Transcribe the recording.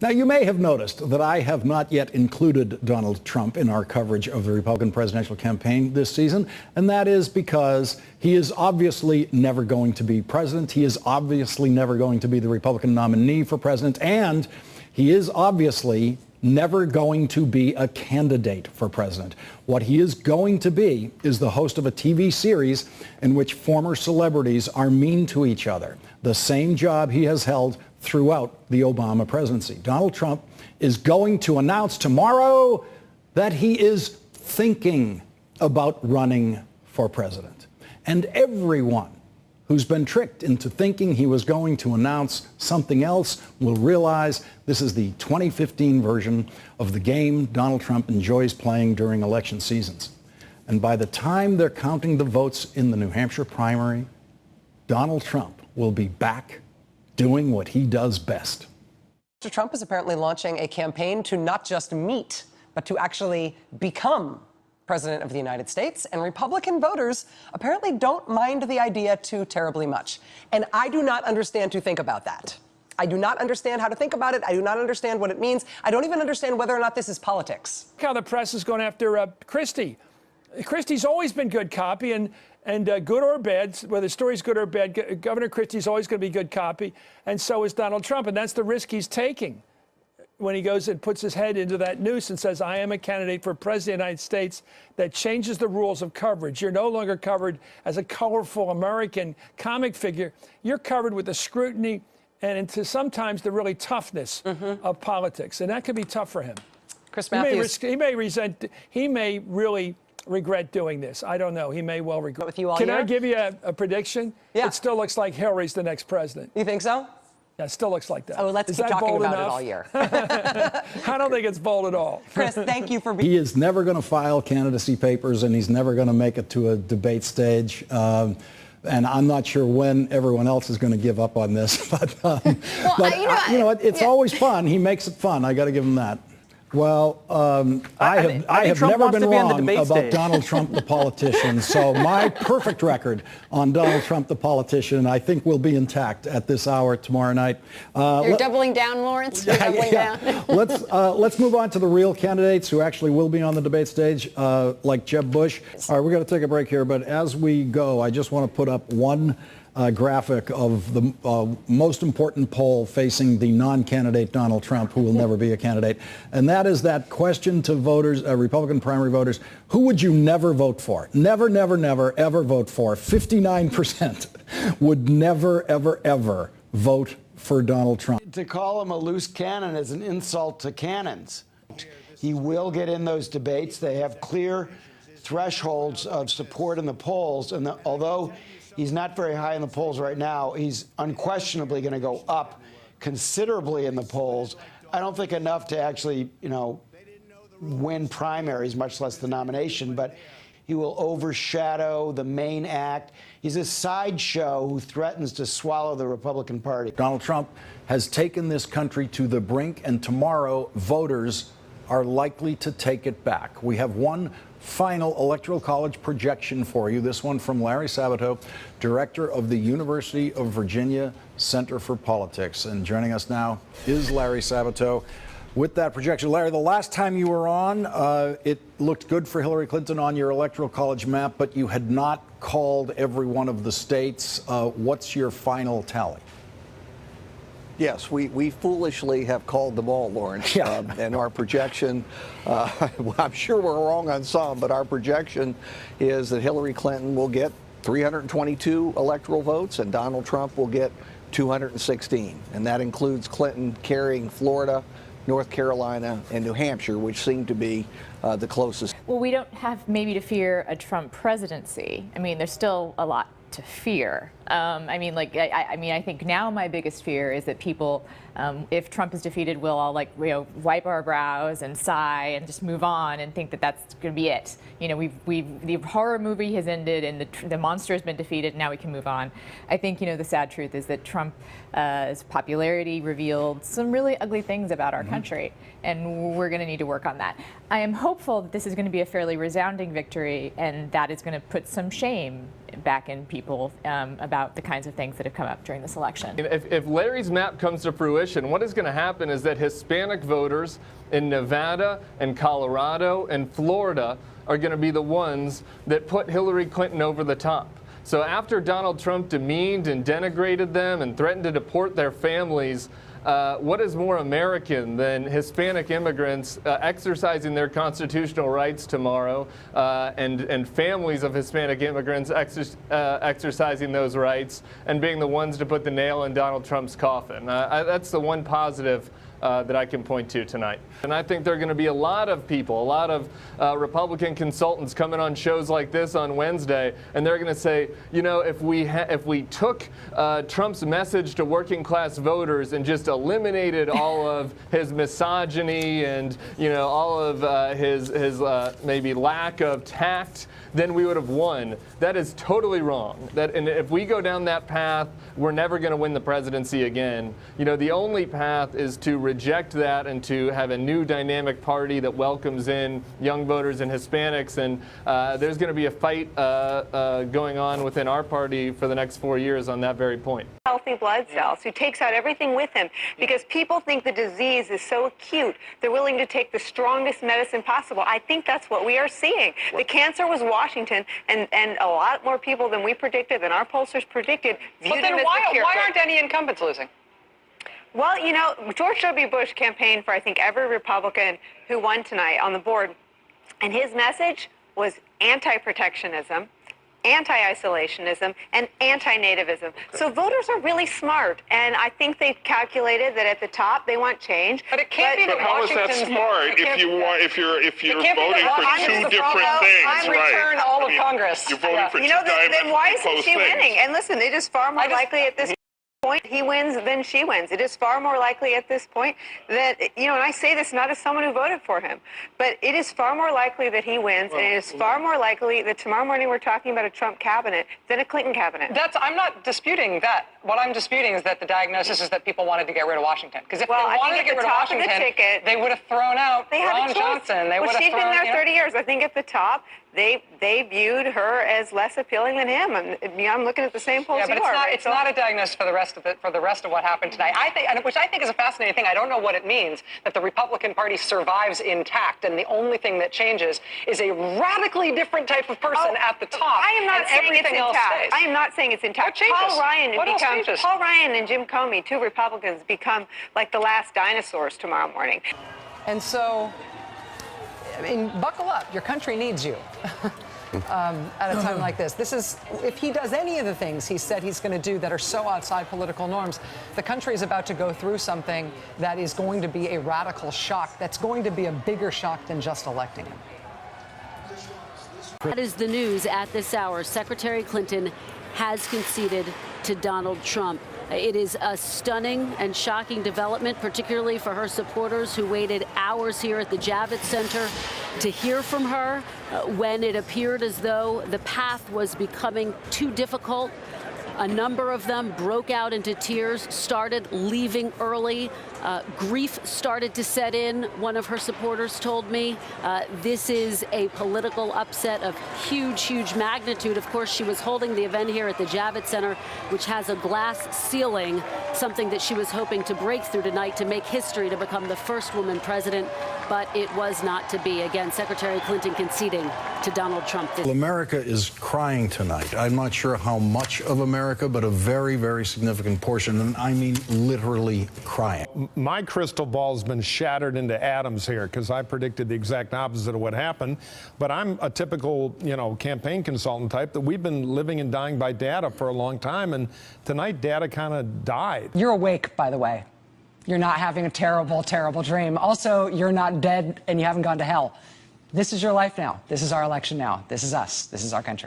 Now, you may have noticed that I have not yet included Donald Trump in our coverage of the Republican presidential campaign this season, and that is because he is obviously never going to be president. He is obviously never going to be the Republican nominee for president, and he is obviously never going to be a candidate for president. What he is going to be is the host of a TV series in which former celebrities are mean to each other, the same job he has held throughout the Obama presidency. Donald Trump is going to announce tomorrow that he is thinking about running for president. And everyone who's been tricked into thinking he was going to announce something else will realize this is the 2015 version of the game Donald Trump enjoys playing during election seasons. And by the time they're counting the votes in the New Hampshire primary, Donald Trump will be back doing what he does best. Mr. Trump is apparently launching a campaign to not just meet, but to actually become president of the United States. And Republican voters apparently don't mind the idea too terribly much. And I do not understand to think about that. I do not understand how to think about it. I do not understand what it means. I don't even understand whether or not this is politics. Look how the press is going after Christie. Christie's always been good copy, and good or bad, whether the story's good or bad, Governor Christie's always going to be good copy, and so is Donald Trump, and that's the risk he's taking when he goes and puts his head into that noose and says, I am a candidate for president of the United States. That changes the rules of coverage. You're no longer covered as a colorful American comic figure. You're covered with the scrutiny and into sometimes the really toughness of politics, and that could be tough for him. Chris Matthews. He may really regret doing this. I don't know. He may well regret. With you all Can year? I give you a prediction? Yeah. It still looks like Hillary's the next president. You think so? Yeah, it still looks like that. Oh, let's Is keep that talking bold about enough? it all year. I don't think it's bold at all. Chris, thank you for being. He is never going to file candidacy papers, and he's never going to make it to a debate stage. And I'm not sure when everyone else is going to give up on this. But, it's always fun. He makes it fun. I got to give him that. Well, I have never been wrong about Donald Trump, the politician. So my perfect record on Donald Trump, the politician, I think will be intact at this hour tomorrow night. You're doubling down, Lawrence? You're doubling down? Let's move on to the real candidates who actually will be on the debate stage, like Jeb Bush. All right, we're going to take a break here, but as we go, I just want to put up one graphic of the most important poll facing the non-candidate Donald Trump, who will never be a candidate. And that is that question to voters, Republican primary voters, who would you never vote for? Never, never, never, ever vote for. 59% would never, ever, ever vote for Donald Trump. To call him a loose cannon is an insult to cannons. He will get in those debates. They have clear thresholds of support in the polls, and although he's not very high in the polls right now, he's unquestionably going to go up considerably in the polls. I don't think enough to actually, win primaries, much less the nomination, but he will overshadow the main act. He's a sideshow who threatens to swallow the Republican Party. Donald Trump has taken this country to the brink, and tomorrow voters are likely to take it back. We have one final Electoral College projection for you, this one from Larry Sabato, director of the University of Virginia Center for Politics. And joining us now is Larry Sabato with that projection. Larry, the last time you were on, it looked good for Hillary Clinton on your Electoral College map, but you had not called every one of the states. What's your final tally? Yes, we foolishly have called them all, Lawrence. Yeah. And our projection, I'm sure we're wrong on some, but our projection is that Hillary Clinton will get 322 electoral votes and Donald Trump will get 216. And that includes Clinton carrying Florida, North Carolina, and New Hampshire, which seem to be the closest. Well, we don't have maybe to fear a Trump presidency. I mean, there's still a lot to fear. I think now my biggest fear is that people, if Trump is defeated, we'll all wipe our brows and sigh and just move on and think that that's going to be it. The horror movie has ended and the monster has been defeated. Now we can move on. I think the sad truth is that Trump's popularity revealed some really ugly things about our country, and we're going to need to work on that. I am hopeful that this is going to be a fairly resounding victory, and that is going to put some shame back in people about about the kinds of things that have come up during this election. If Larry's map comes to fruition, what is going to happen is that Hispanic voters in Nevada and Colorado and Florida are going to be the ones that put Hillary Clinton over the top. So after Donald Trump demeaned and denigrated them and threatened to deport their families, what is more American than Hispanic immigrants exercising their constitutional rights tomorrow and families of Hispanic immigrants exercising those rights and being the ones to put the nail in Donald Trump's coffin? That's the one positive that I can point to tonight. And I think there are going to be a lot of people, a lot of Republican consultants coming on shows like this on Wednesday, and they're going to say, you know, if we took Trump's message to working class voters and just eliminated all of his misogyny and, you know, all of his maybe lack of tact, then we would have won. That is totally wrong. And if we go down that path, we're never going to win the presidency again. You know, the only path is to reject that and to have a new dynamic party that welcomes in young voters and Hispanics. And there's going to be a fight going on within our party for the next 4 years on that very point. Healthy blood cells, who takes out everything with him because people think the disease is so acute, they're willing to take the strongest medicine possible. I think that's what we are seeing. The cancer was Washington, and a lot more people than we predicted, than our pollsters predicted, viewed him as the cure. Why aren't any incumbents losing? Well, you know, George W. Bush campaigned for, I think, every Republican who won tonight on the board, and his message was anti-protectionism, anti-isolationism, and anti-nativism. So voters are really smart, and I think they've calculated that at the top they want change. But it can't be that how is that smart if you're voting for two different things, right? Return all of Congress. You're voting for two then why isn't she winning? And listen, it is far more likely at this point he wins than she wins. It is far more likely at this point that, you know, and I say this not as someone who voted for him, but it is far more likely that he wins, and it is far more likely that tomorrow morning we're talking about a Trump cabinet than a Clinton cabinet. I'm not disputing that. What I'm disputing is that the diagnosis is that people wanted to get rid of Washington. Because if they wanted to get rid of Washington, they would have thrown out Ron Johnson. They would have she's been there 30 years. I think at the top, they viewed her as less appealing than him. And I'm looking at the same polls you are. But it's not a diagnosis for the rest of what happened tonight. Which I think is a fascinating thing. I don't know what it means that the Republican Party survives intact, and the only thing that changes is a radically different type of person at the top. I am not saying it's intact. I am not saying it's intact. Paul Ryan and Jim Comey, two Republicans, become like the last dinosaurs tomorrow morning. And so, I mean, buckle up. Your country needs you at a time like this. If he does any of the things he said he's going to do that are so outside political norms, the country is about to go through something that is going to be a radical shock. That's going to be a bigger shock than just electing him. That is the news at this hour. Secretary Clinton has conceded to Donald Trump. It is a stunning and shocking development, particularly for her supporters who waited hours here at the Javits Center to hear from her when it appeared as though the path was becoming too difficult. A number of them broke out into tears, started leaving early. Grief started to set in, one of her supporters told me. This is a political upset of huge, huge magnitude. Of course, she was holding the event here at the Javits Center, which has a glass ceiling, something that she was hoping to break through tonight to make history to become the first woman president. But it was not to be. Again, Secretary Clinton conceding to Donald Trump. America is crying tonight. I'm not sure how much of America, but a very, very significant portion, and I mean literally crying. My crystal ball's been shattered into atoms here because I predicted the exact opposite of what happened. But I'm a typical, campaign consultant type that we've been living and dying by data for a long time, and tonight data kind of died. You're awake, by the way. You're not having a terrible, terrible dream. Also, you're not dead and you haven't gone to hell. This is your life now. This is our election now. This is us. This is our country.